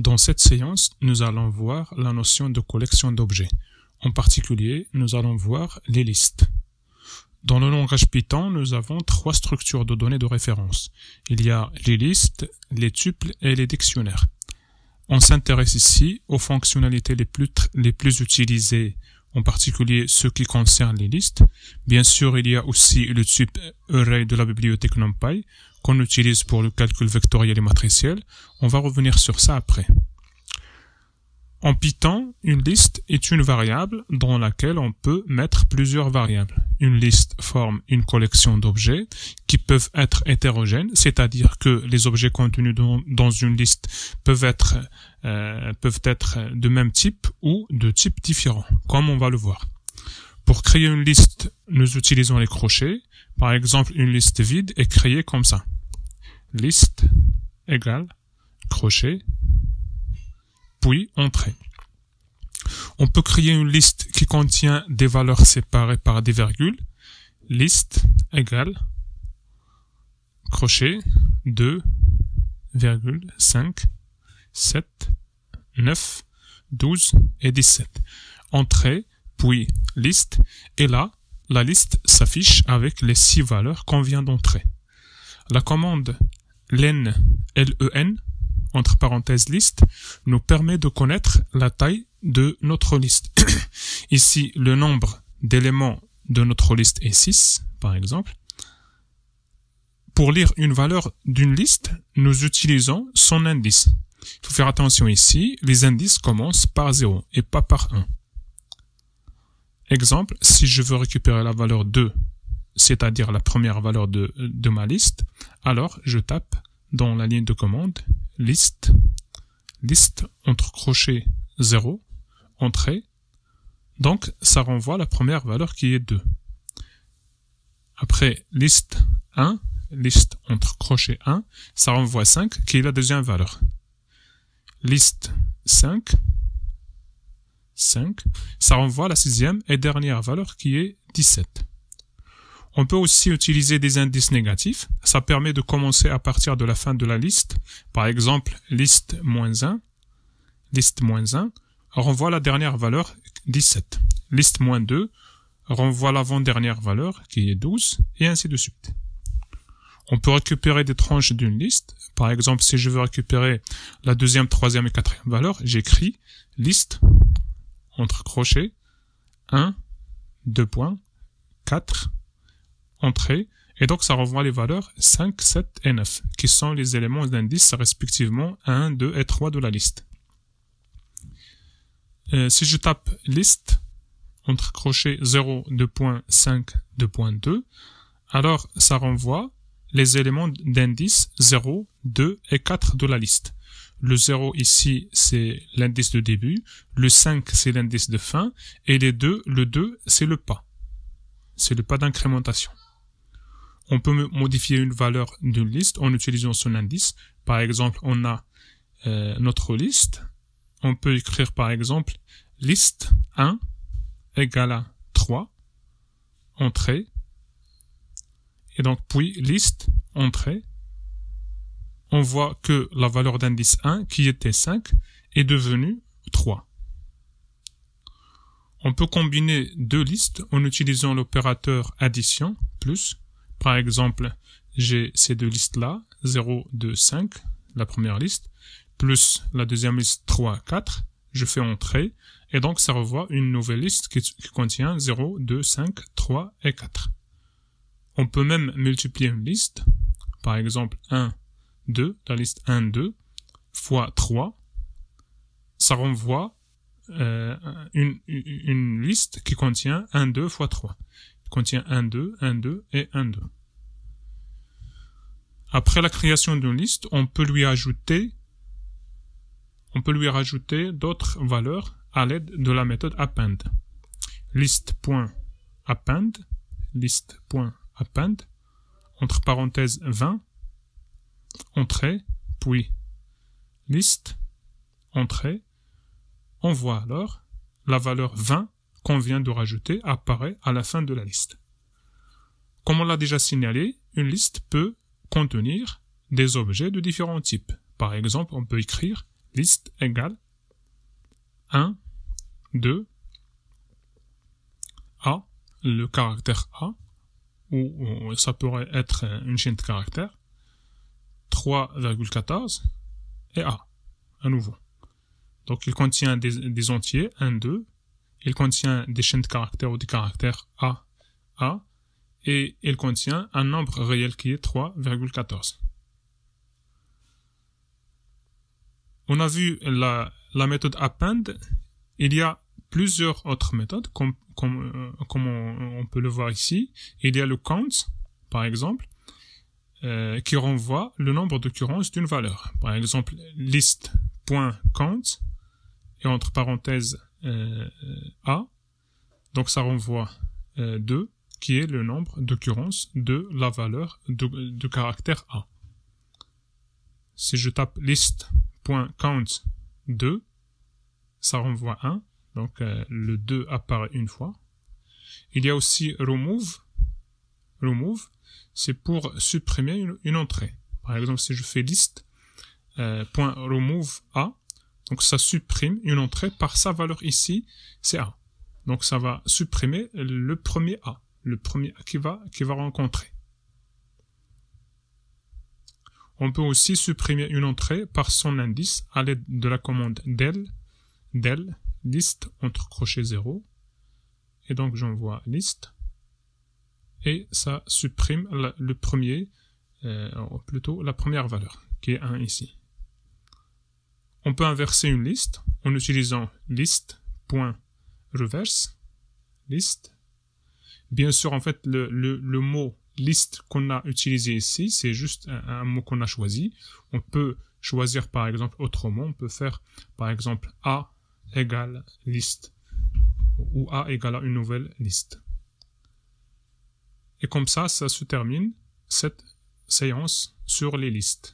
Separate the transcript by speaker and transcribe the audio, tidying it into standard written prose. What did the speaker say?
Speaker 1: Dans cette séance, nous allons voir la notion de collection d'objets. En particulier, nous allons voir les listes. Dans le langage Python, nous avons trois structures de données de référence. Il y a les listes, les tuples et les dictionnaires. On s'intéresse ici aux fonctionnalités les plus utilisées, en particulier ceux qui concernent les listes. Bien sûr, il y a aussi le type array de la bibliothèque NumPy qu'on utilise pour le calcul vectoriel et matriciel. On va revenir sur ça après. En Python, une liste est une variable dans laquelle on peut mettre plusieurs variables. Une liste forme une collection d'objets qui peuvent être hétérogènes, c'est-à-dire que les objets contenus dans une liste peuvent être de même type ou de types différents, comme on va le voir. Pour créer une liste, nous utilisons les crochets. Par exemple, une liste vide est créée comme ça. Liste égale crochet, puis entrée. On peut créer une liste qui contient des valeurs séparées par des virgules. Liste égale crochet 2, 5, 7, 9, 12 et 17. Entrée, puis liste, et là, la liste s'affiche avec les 6 valeurs qu'on vient d'entrer. La commande len, L-E-N, entre parenthèses liste, nous permet de connaître la taille de notre liste. Ici, le nombre d'éléments de notre liste est 6, par exemple. Pour lire une valeur d'une liste, nous utilisons son indice. Il faut faire attention ici, les indices commencent par 0 et pas par 1. Exemple, si je veux récupérer la valeur 2, c'est-à-dire la première valeur de ma liste, alors je tape dans la ligne de commande liste entre crochets 0, entrée. Donc, ça renvoie la première valeur qui est 2. Après, liste 1, liste entre crochets 1, ça renvoie 5, qui est la deuxième valeur. Liste 5, ça renvoie la sixième et dernière valeur qui est 17. On peut aussi utiliser des indices négatifs. Ça permet de commencer à partir de la fin de la liste. Par exemple, liste -1 renvoie la dernière valeur 17. Liste -2 renvoie l'avant-dernière valeur qui est 12 et ainsi de suite. On peut récupérer des tranches d'une liste. Par exemple, si je veux récupérer la deuxième, troisième et quatrième valeur, j'écris liste entre crochets 1, 2 points, 4, entrée, et donc ça renvoie les valeurs 5, 7 et 9, qui sont les éléments d'indice respectivement 1, 2 et 3 de la liste. Si je tape liste entre crochets 0, 2.5, 2.2, alors ça renvoie les éléments d'indice 0, 2 et 4 de la liste. Le 0 ici, c'est l'indice de début, le 5 c'est l'indice de fin, et le 2 c'est le pas. C'est le pas d'incrémentation. On peut modifier une valeur d'une liste en utilisant son indice. Par exemple, on a notre liste. On peut écrire par exemple liste 1 égale à 3, entrée. Et donc puis liste, entrée. On voit que la valeur d'indice 1, qui était 5, est devenue 3. On peut combiner deux listes en utilisant l'opérateur addition, plus. Par exemple, j'ai ces deux listes-là, 0, 2, 5, la première liste, plus la deuxième liste 3, 4, je fais entrer, et donc ça renvoie une nouvelle liste qui contient 0, 2, 5, 3 et 4. On peut même multiplier une liste, par exemple 1, 2, la liste 1, 2, fois 3, ça renvoie une liste qui contient 1, 2 fois 3. Contient 1, 2, 1, 2 et 1, 2. Après la création d'une liste, on peut lui rajouter d'autres valeurs à l'aide de la méthode append. List.append, entre parenthèses 20, entrée, puis liste, entrée. On voit alors la valeur 20 qu'on vient de rajouter apparaît à la fin de la liste. Comme on l'a déjà signalé, une liste peut contenir des objets de différents types. Par exemple, on peut écrire liste égale 1, 2, A, le caractère A, ou ça pourrait être une chaîne de caractères, 3,14 et A, à nouveau. Donc il contient des entiers, 1, 2, il contient des chaînes de caractères ou des caractères A, et il contient un nombre réel qui est 3,14. On a vu la méthode append. Il y a plusieurs autres méthodes, comme on peut le voir ici. Il y a le count, par exemple, qui renvoie le nombre d'occurrences d'une valeur. Par exemple, list.count, et entre parenthèses A, donc ça renvoie 2, qui est le nombre d'occurrences de la valeur de caractère A. Si je tape list.count 2, ça renvoie 1, donc le 2 apparaît une fois. Il y a aussi remove, c'est pour supprimer une entrée. Par exemple, si je fais list.remove A, donc ça supprime une entrée par sa valeur ici, c'est A. Donc ça va supprimer le premier A, le premier A qui va rencontrer. On peut aussi supprimer une entrée par son indice à l'aide de la commande del list entre crochets 0. Et donc j'envoie list. Et ça supprime le premier, plutôt la première valeur, qui est 1 ici. On peut inverser une liste en utilisant list.reverse, list. Bien sûr, en fait, le mot list qu'on a utilisé ici, c'est juste un mot qu'on a choisi. On peut choisir par exemple autrement. On peut faire par exemple A égale liste ou A égale à une nouvelle liste. Et comme ça se termine cette séance sur les listes.